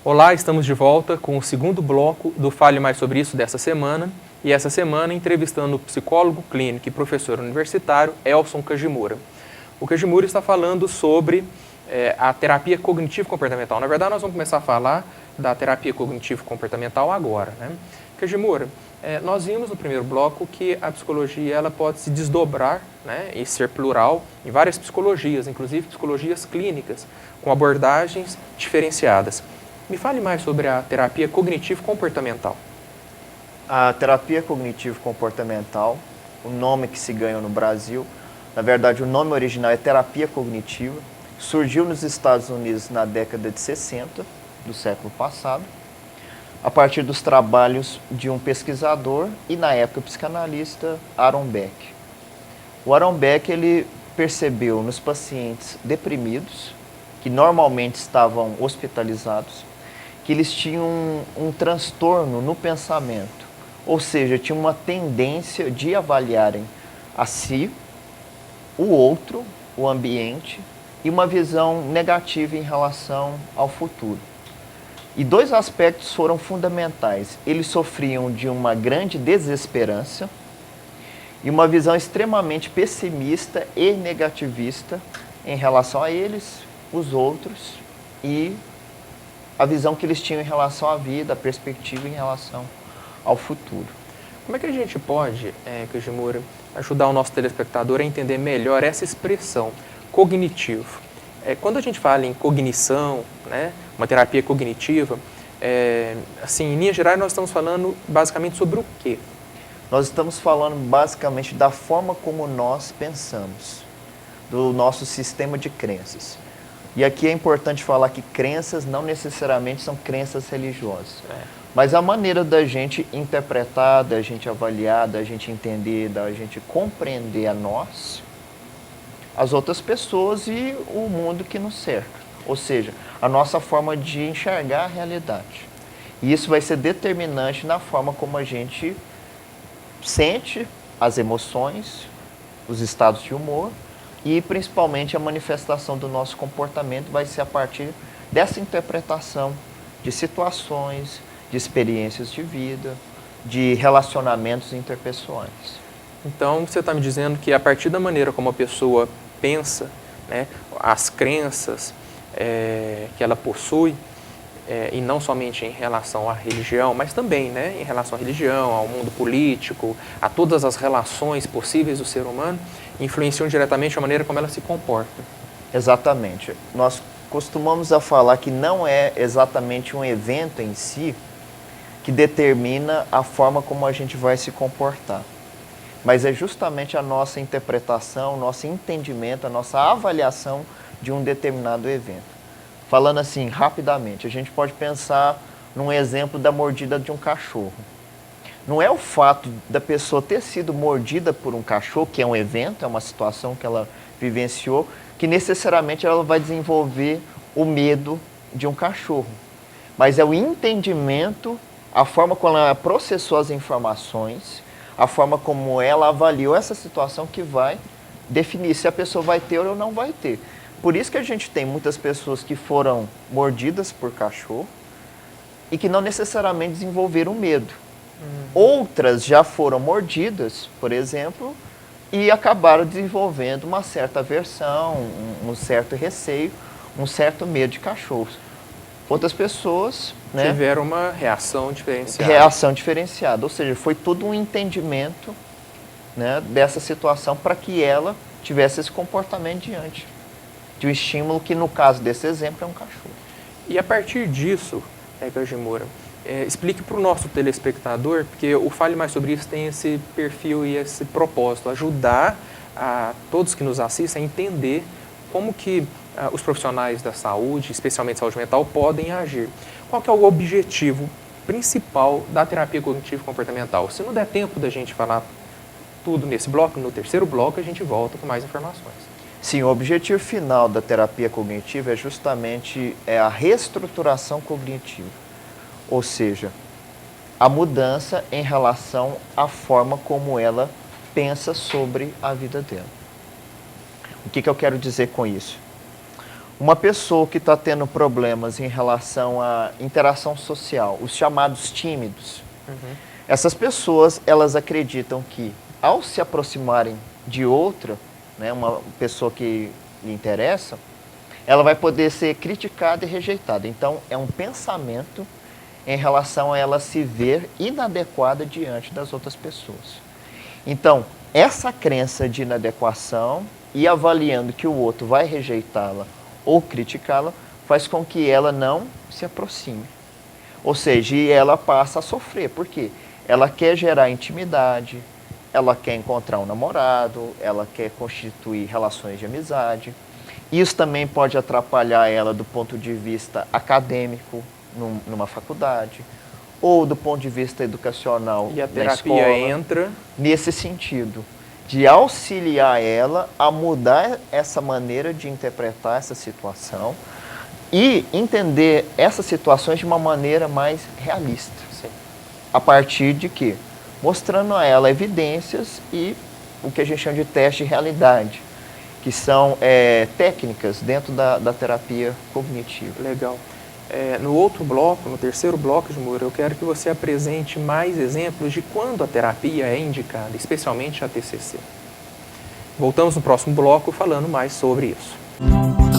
Olá, estamos de volta com o segundo bloco do Fale Mais Sobre Isso dessa semana. E essa semana entrevistando o psicólogo clínico e professor universitário Elson Kajimura. O Kajimura está falando sobre a terapia cognitivo-comportamental. Na verdade, nós vamos começar a falar da terapia cognitivo-comportamental agora, né? Kajimura, nós vimos no primeiro bloco que a psicologia ela pode se desdobrar, né, e ser plural em várias psicologias, inclusive psicologias clínicas, com abordagens diferenciadas. Me fale mais sobre a terapia cognitivo-comportamental. A terapia cognitivo-comportamental, o nome que se ganhou no Brasil, na verdade o nome original é terapia cognitiva, surgiu nos Estados Unidos na década de 60 do século passado, a partir dos trabalhos de um pesquisador e na época psicanalista, Aaron Beck. O Aaron Beck ele percebeu nos pacientes deprimidos, que normalmente estavam hospitalizados, que eles tinham um transtorno no pensamento. Ou seja, tinha uma tendência de avaliarem a si, o outro, o ambiente e uma visão negativa em relação ao futuro. E dois aspectos foram fundamentais. Eles sofriam de uma grande desesperança e uma visão extremamente pessimista e negativista em relação a eles, os outros e a visão que eles tinham em relação à vida, a perspectiva em relação ao futuro. Como é que a gente pode, Kajimura, ajudar o nosso telespectador a entender melhor essa expressão, cognitivo? Quando a gente fala em cognição, né, uma terapia cognitiva, assim, em linhas gerais nós estamos falando basicamente sobre o quê? Nós estamos falando basicamente da forma como nós pensamos, do nosso sistema de crenças. E aqui é importante falar que crenças não necessariamente são crenças religiosas. Mas a maneira da gente interpretar, da gente avaliar, da gente entender, da gente compreender a nós, as outras pessoas e o mundo que nos cerca. Ou seja, a nossa forma de enxergar a realidade. E isso vai ser determinante na forma como a gente sente as emoções, os estados de humor e principalmente a manifestação do nosso comportamento vai ser a partir dessa interpretação de situações, de experiências de vida, de relacionamentos interpessoais. Então, você está me dizendo que a partir da maneira como a pessoa pensa, né, as crenças que ela possui, e não somente em relação à religião, mas também, né, em relação à religião, ao mundo político, a todas as relações possíveis do ser humano, influenciam diretamente a maneira como ela se comporta. Exatamente. Nós costumamos a falar que não é exatamente um evento em si que determina a forma como a gente vai se comportar. Mas é justamente a nossa interpretação, o nosso entendimento, a nossa avaliação de um determinado evento. Falando assim, rapidamente, a gente pode pensar num exemplo da mordida de um cachorro. Não é o fato da pessoa ter sido mordida por um cachorro, que é um evento, é uma situação que ela vivenciou, que necessariamente ela vai desenvolver o medo de um cachorro. Mas é o entendimento, a forma como ela processou as informações, a forma como ela avaliou essa situação que vai definir se a pessoa vai ter ou não vai ter. Por isso que a gente tem muitas pessoas que foram mordidas por cachorro e que não necessariamente desenvolveram medo. Outras já foram mordidas, por exemplo, e acabaram desenvolvendo uma certa aversão, um certo receio, um certo medo de cachorros. Outras pessoas, né, tiveram uma reação diferenciada. Reação diferenciada, ou seja, foi todo um entendimento, né, dessa situação para que ela tivesse esse comportamento diante de um estímulo que, no caso desse exemplo, é um cachorro. E a partir disso, Kajimura, explique para o nosso telespectador, porque o Fale Mais Sobre Isso tem esse perfil e esse propósito, ajudar a todos que nos assistem a entender como que os profissionais da saúde, especialmente saúde mental, podem agir. Qual que é o objetivo principal da terapia cognitivo-comportamental? Se não der tempo da gente falar tudo nesse bloco, no terceiro bloco a gente volta com mais informações. Sim, o objetivo final da terapia cognitiva é justamente a reestruturação cognitiva. Ou seja, a mudança em relação à forma como ela pensa sobre a vida dela. O que eu quero dizer com isso? Uma pessoa que está tendo problemas em relação à interação social, os chamados tímidos, essas pessoas, elas acreditam que ao se aproximarem de outra, né, uma pessoa que lhe interessa, ela vai poder ser criticada e rejeitada. Então, é um pensamento em relação a ela se ver inadequada diante das outras pessoas. Então, essa crença de inadequação e avaliando que o outro vai rejeitá-la ou criticá-la, faz com que ela não se aproxime. Ou seja, ela passa a sofrer. Por quê? Ela quer gerar intimidade, ela quer encontrar um namorado, ela quer constituir relações de amizade. Isso também pode atrapalhar ela do ponto de vista acadêmico, numa faculdade, ou do ponto de vista educacional E a na terapia escola, entra... nesse sentido, de auxiliar ela a mudar essa maneira de interpretar essa situação e entender essas situações de uma maneira mais realista. Sim. A partir de quê? Mostrando a ela evidências e o que a gente chama de teste de realidade, que são técnicas dentro da terapia cognitiva. Legal. No outro bloco, no terceiro bloco, Jimura, eu quero que você apresente mais exemplos de quando a terapia é indicada, especialmente a TCC. Voltamos no próximo bloco falando mais sobre isso.